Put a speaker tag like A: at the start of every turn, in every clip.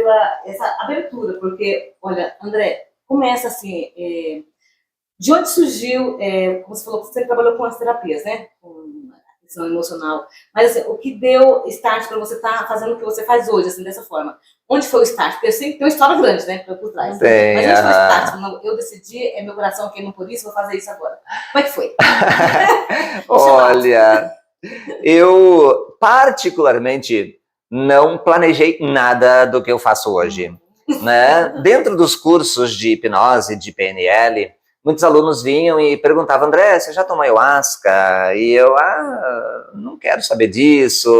A: pela essa abertura, porque, olha, André, começa assim, de onde surgiu, como você falou, você trabalhou com as terapias, né? Com a questão emocional. Mas assim, o que deu start para você estar fazendo o que você faz hoje, assim, dessa forma? Onde foi o start? Porque eu sei que tem uma história grande, né? Por trás.
B: Tem,
A: mas onde foi o start? Não, eu decidi, meu coração queima por isso, vou fazer isso agora. Como é que foi?
B: Olha, eu particularmente não planejei nada do que eu faço hoje, né? Dentro dos cursos de hipnose, de PNL, muitos alunos vinham e perguntavam: André, você já tomou ayahuasca? E eu, não quero saber disso,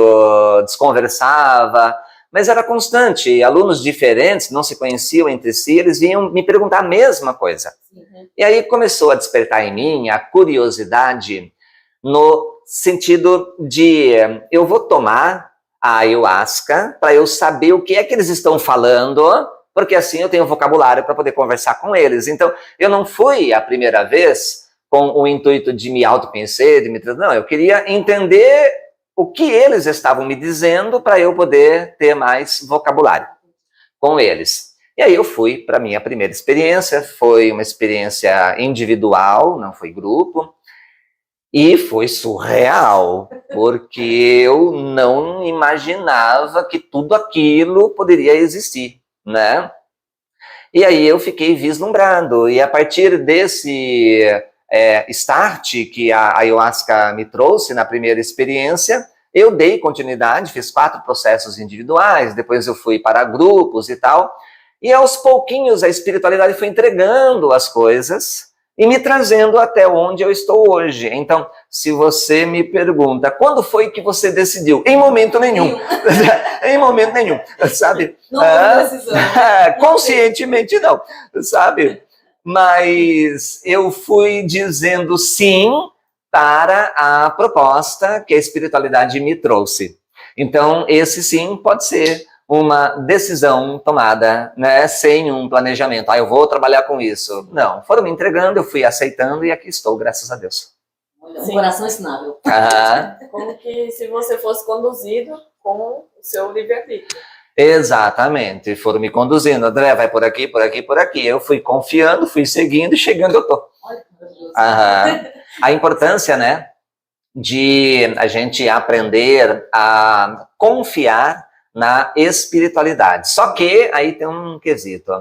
B: desconversava, mas era constante. Alunos diferentes, não se conheciam entre si, eles vinham me perguntar a mesma coisa. E aí começou a despertar em mim a curiosidade no sentido de eu vou tomar a ayahuasca para eu saber o que é que eles estão falando, porque assim eu tenho vocabulário para poder conversar com eles. Então, eu não fui a primeira vez com o intuito de me autoconhecer, não, eu queria entender o que eles estavam me dizendo para eu poder ter mais vocabulário com eles. E aí eu fui para a minha primeira experiência, foi uma experiência individual, não foi grupo, e foi surreal, porque eu não imaginava que tudo aquilo poderia existir, né? E aí eu fiquei vislumbrado, e a partir desse start que a ayahuasca me trouxe na primeira experiência, eu dei continuidade, fiz 4 processos individuais, depois eu fui para grupos e tal, e aos pouquinhos a espiritualidade foi entregando as coisas e me trazendo até onde eu estou hoje. Então, se você me pergunta, quando foi que você decidiu? Em momento nenhum. Em momento nenhum, sabe?
A: Não foi decisão.
B: Conscientemente não, sabe? Mas eu fui dizendo sim para a proposta que a espiritualidade me trouxe. Então, esse sim pode ser uma decisão tomada, né, sem um planejamento. Eu vou trabalhar com isso. Não, foram me entregando, eu fui aceitando e aqui estou, graças a Deus.
A: Olha, um coração ensinável.
C: Como que se você fosse conduzido com o seu livre-arbítrio.
B: Exatamente, foram me conduzindo. André, vai por aqui, por aqui, por aqui. Eu fui confiando, fui seguindo e chegando eu tô.
A: Olha que maravilhoso.
B: A importância, né, de a gente aprender a confiar na espiritualidade. Só que aí tem um quesito,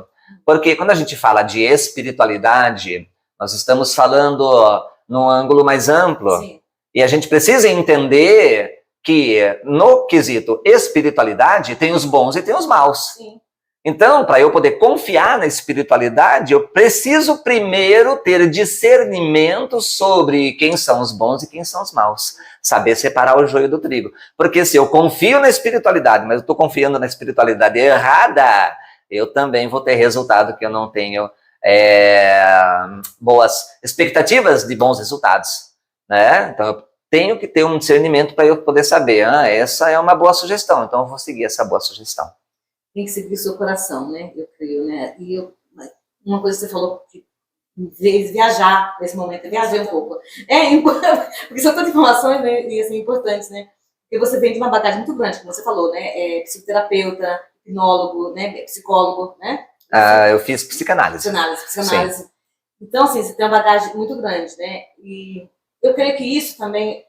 B: porque quando a gente fala de espiritualidade, nós estamos falando num ângulo mais amplo.
A: Sim.
B: E a gente precisa entender que no quesito espiritualidade tem os bons e tem os maus.
A: Sim.
B: Então, para eu poder confiar na espiritualidade, eu preciso primeiro ter discernimento sobre quem são os bons e quem são os maus. Saber separar o joio do trigo. Porque se eu confio na espiritualidade, mas eu estou confiando na espiritualidade errada, eu também vou ter resultado que eu não tenho boas expectativas de bons resultados, né? Então, eu tenho que ter um discernimento para eu poder saber, essa é uma boa sugestão, então eu vou seguir essa boa sugestão.
A: Tem que seguir o seu coração, né? Eu creio, né? E uma coisa que você falou que viajar nesse momento, eu viajei um pouco. Porque são tantas informações, né, e assim, importantes, né? Porque você vem de uma bagagem muito grande, como você falou, né? Psicoterapeuta, hipnólogo, né? Psicólogo, né?
B: Eu fiz psicanálise.
A: Psicanálise. Sim. Então, assim, você tem uma bagagem muito grande, né? E eu creio que isso também,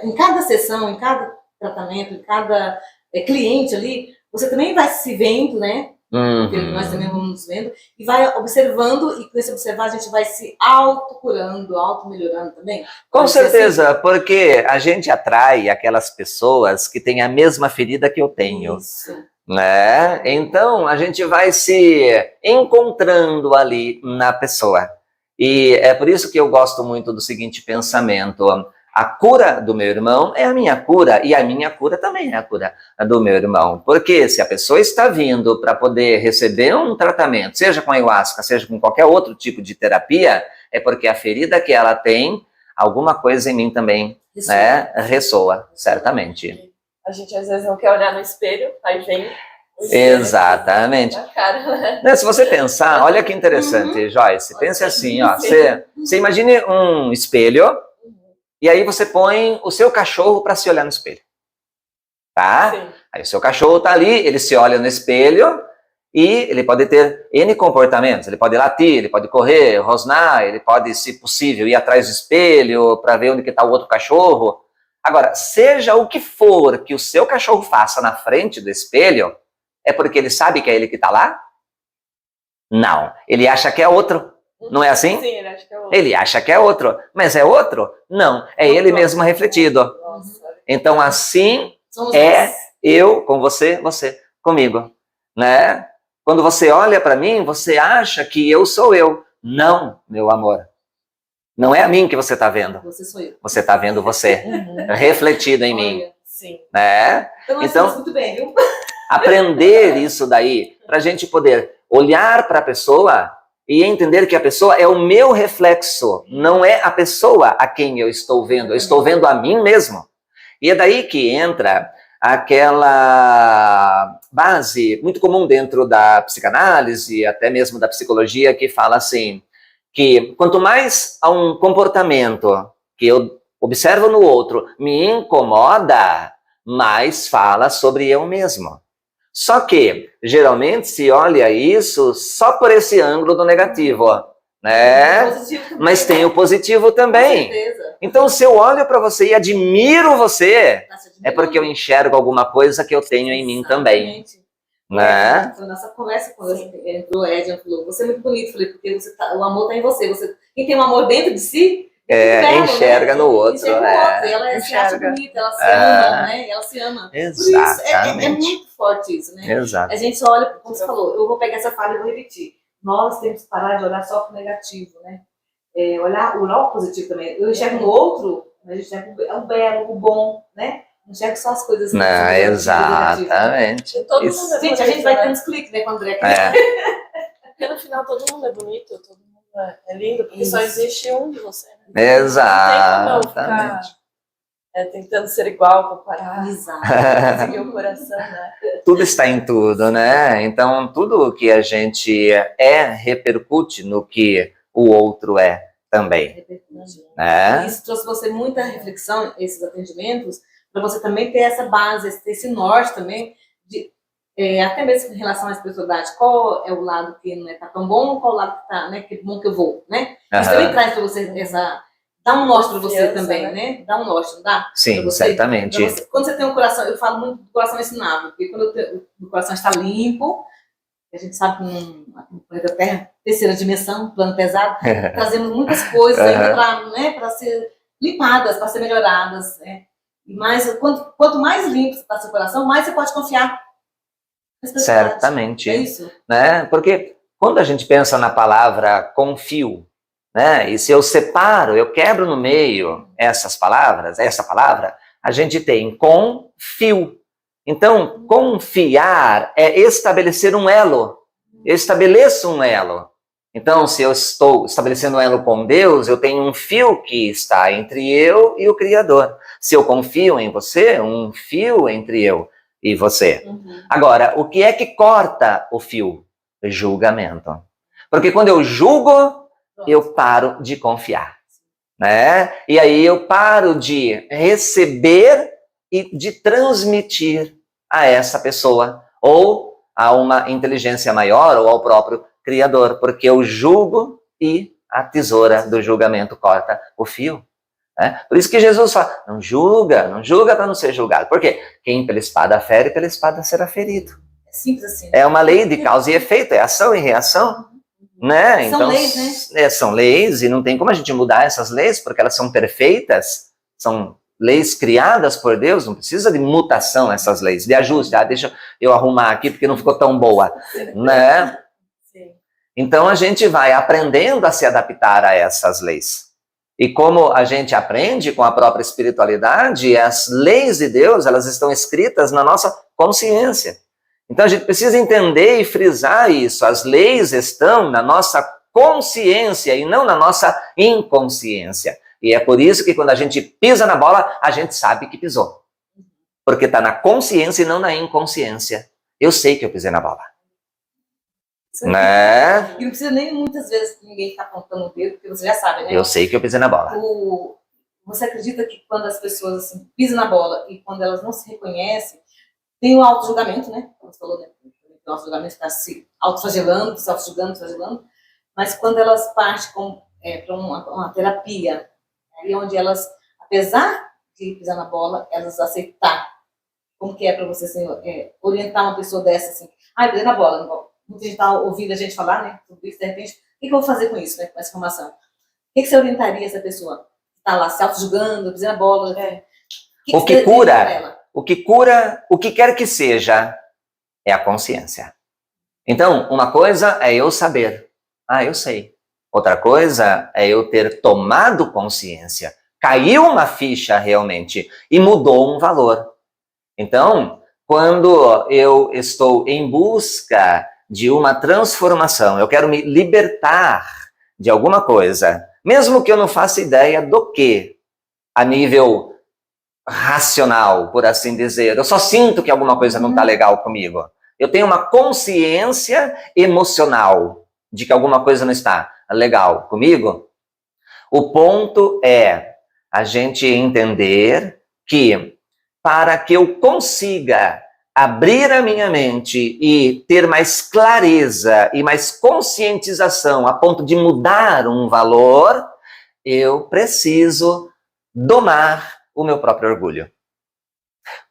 A: em cada sessão, em cada tratamento, em cada cliente ali, você também vai se vendo, né? Porque nós também vamos nos vendo, e vai observando, e com esse observar a gente vai se autocurando, auto-melhorando também.
B: Com certeza, assim? Porque a gente atrai aquelas pessoas que têm a mesma ferida que eu tenho.
A: Isso.
B: Né? Então, a gente vai se encontrando ali na pessoa. E é por isso que eu gosto muito do seguinte pensamento: a cura do meu irmão é a minha cura, e a minha cura também é a cura do meu irmão. Porque se a pessoa está vindo para poder receber um tratamento, seja com ayahuasca, seja com qualquer outro tipo de terapia, é porque a ferida que ela tem, alguma coisa em mim também ressoa, certamente.
C: A gente às vezes não quer olhar no espelho, aí vem...
B: Exatamente.
C: Na cara, né?
B: Se você pensar, olha que interessante, Joyce, pense assim, ó, você imagine um espelho, e aí você põe o seu cachorro para se olhar no espelho. tá?
C: Sim.
B: Aí o seu cachorro tá ali, ele se olha no espelho e ele pode ter N comportamentos. Ele pode latir, ele pode correr, rosnar, ele pode, se possível, ir atrás do espelho para ver onde que tá o outro cachorro. Agora, seja o que for que o seu cachorro faça na frente do espelho, é porque ele sabe que é ele que tá lá? Não. Ele acha que é outro. Não é assim?
C: Sim, ele acha que é outro.
B: Ele acha que é outro. Mas é outro? Não. É ele mesmo refletido.
C: Nossa.
B: Então, assim
A: Somos
B: é
A: nós.
B: eu com você, você comigo, né? Quando você olha para mim, você acha que eu sou eu. Não, meu amor. Não é a mim que você está vendo.
A: Você sou eu.
B: Você está vendo você
C: Uhum.
B: refletido em mim,
A: Olha,
C: Sim.
B: né?
A: então nós
B: Então-
A: estamos muito bem, viu?
B: Aprender isso daí, para a gente poder olhar para a pessoa e entender que a pessoa é o meu reflexo, não é a pessoa a quem eu estou vendo. Eu estou vendo a mim mesmo. E é daí que entra aquela base muito comum dentro da psicanálise, até mesmo da psicologia, que fala assim, que quanto mais a um comportamento que eu observo no outro me incomoda, mais fala sobre eu mesmo. Só que, geralmente, se olha isso só por esse ângulo do negativo, né?
A: Positivo também,
B: Mas tem o positivo
A: com
B: também.
A: certeza.
B: Então, se eu olho para você e admiro você,
A: Tá se
B: é
A: admirando.
B: porque eu enxergo alguma coisa que eu tenho em mim também,
A: Exatamente.
B: né?
A: Foi nossa conversa quando entrou o Edson, falou, você é muito bonito, eu falei, porque o amor está em você. Quem tem um amor dentro de si, é tudo belo,
B: enxerga
A: né?
B: no outro,
A: Enxerga no
B: é.
A: outro. Ela se acha
C: Enxerga.
A: bonita, ela se ama, né? Ela se ama. Por isso, é
B: Exatamente.
A: muito forte isso, né?
B: Exato.
A: A gente só olha, como você falou, eu vou pegar essa fala e vou repetir. Nós temos que parar de olhar só para o negativo, né? Olhar o positivo também. Eu enxergo no outro, a gente enxerga o belo, o bom, né? Não enxergo só as coisas
B: Não,
A: negativas,
B: exatamente.
C: E todo
B: Isso.
C: mundo é
A: Gente, a gente
C: bonito,
A: vai
C: né?
A: ter uns cliques, né, quando é que
C: Porque no final todo mundo é bonito, todo mundo é lindo, porque só
A: Isso.
C: existe um de você, né? Não tem como eu ficar
B: Exatamente.
C: tentando ser igual, comparar,
A: Exato.
C: seguir o coração, né?
B: Tudo está em tudo, né? Então, tudo que a gente repercute no que o outro é também, né?
A: Isso trouxe você muita reflexão, esses atendimentos, para você também ter essa base, esse norte também, de, até mesmo em relação à espiritualidade, qual é o lado que não está tão bom, qual o lado que está, né, que bom que eu vou, né? Isso
B: Aham.
A: também traz para você dá um norte para você
C: Confiança,
A: também, né? Dá um norte, não dá?
B: Sim,
A: Pra você,
B: certamente.
A: pra você. Quando você tem um coração, eu falo muito do coração ensinável, porque quando o coração está limpo, a gente sabe que no planeta Terra, terceira dimensão, plano pesado, trazemos muitas coisas ainda para ser limpadas, para ser melhoradas, né? E mais, quanto mais limpo está seu coração, mais você pode confiar na espiritualidade.
B: Certamente.
A: É isso?
B: Né? Porque quando a gente pensa na palavra confio, né? E se eu separo, eu quebro no meio essa palavra, a gente tem confio. Então, confiar é estabelecer um elo. Eu estabeleço um elo. Então, se eu estou estabelecendo um elo com Deus, eu tenho um fio que está entre eu e o Criador. Se eu confio em você, um fio entre eu e você. Agora, o que é que corta o fio? Julgamento. Porque quando eu julgo, eu paro de confiar, né? E aí eu paro de receber e de transmitir a essa pessoa, ou a uma inteligência maior, ou ao próprio Criador, porque eu julgo e a tesoura do julgamento corta o fio. Né? Por isso que Jesus fala, não julga para não ser julgado. Por quê? Quem pela espada fere, pela espada será ferido.
A: É simples assim.
B: É uma lei de causa e efeito, é ação e reação. Né?
A: São
B: então,
A: leis, né?
B: São leis, e não tem como a gente mudar essas leis, porque elas são perfeitas, são leis criadas por Deus, não precisa de mutação essas leis, de ajuste, deixa eu arrumar aqui porque não ficou tão boa, né?
C: Sim.
B: Então a gente vai aprendendo a se adaptar a essas leis. E como a gente aprende com a própria espiritualidade, as leis de Deus, elas estão escritas na nossa consciência. Então a gente precisa entender e frisar isso. As leis estão na nossa consciência e não na nossa inconsciência. E é por isso que quando a gente pisa na bola, a gente sabe que pisou. Porque está na consciência e não na inconsciência. Eu sei que eu pisei na bola. Né?
A: E não precisa nem muitas vezes ninguém ficar apontando o dedo, porque você já sabe, né?
B: Eu sei que eu pisei na bola.
A: Você acredita que quando as pessoas assim, pisam na bola e quando elas não se reconhecem, Tem o auto-julgamento, né? Como você falou, né? O auto-julgamento está se autoflagelando, se auto-julgando, se flagelando. Mas quando elas partem para uma terapia, aí onde elas, apesar de pisar na bola, elas aceitar. Como que é para você assim, orientar uma pessoa dessa assim? Pisei na bola. Muita gente está ouvindo a gente falar, né? Sobre isso, de repente, o que eu vou fazer com isso, né? Com essa informação? O que você orientaria essa pessoa? Está lá se auto-julgando, pisei na bola.
B: O que cura, o que quer que seja, é a consciência. Então, uma coisa é eu saber. Eu sei. Outra coisa é eu ter tomado consciência. Caiu uma ficha realmente e mudou um valor. Então, quando eu estou em busca de uma transformação, eu quero me libertar de alguma coisa, mesmo que eu não faça ideia do que, a nível racional, por assim dizer. Eu só sinto que alguma coisa não está legal comigo. Eu tenho uma consciência emocional de que alguma coisa não está legal comigo. O ponto é a gente entender que para que eu consiga abrir a minha mente e ter mais clareza e mais conscientização a ponto de mudar um valor, eu preciso domar o meu próprio orgulho.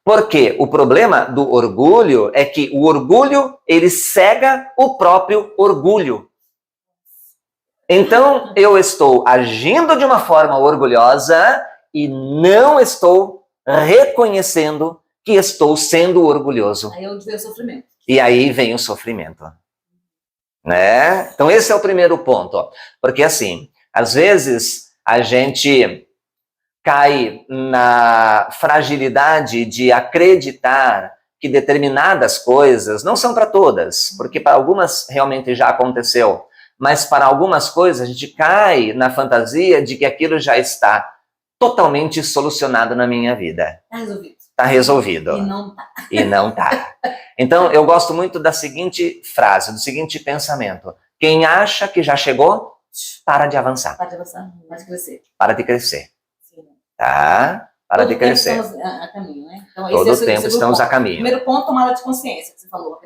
B: Porque o problema do orgulho é que o orgulho, ele cega o próprio orgulho. Então, eu estou agindo de uma forma orgulhosa e não estou reconhecendo que estou sendo orgulhoso.
A: Aí é onde vem o sofrimento.
B: E aí vem o sofrimento. Né? Então, esse é o primeiro ponto. Porque, assim, às vezes a gente cai na fragilidade de acreditar que determinadas coisas não são para todas, porque para algumas realmente já aconteceu, mas para algumas coisas a gente cai na fantasia de que aquilo já está totalmente solucionado na minha vida.
A: Está resolvido.
B: Está resolvido.
A: E não está.
B: E não está. Então, eu gosto muito da seguinte frase, do seguinte pensamento. Quem acha que já chegou, para de avançar.
A: Para de avançar, para de crescer.
B: Para de crescer.
A: Sim.
B: Tá? Para de crescer.
A: Todo tempo estamos a caminho, né? Então,
B: Todo tempo estamos a caminho.
A: Primeiro ponto, tomada de consciência, que você falou.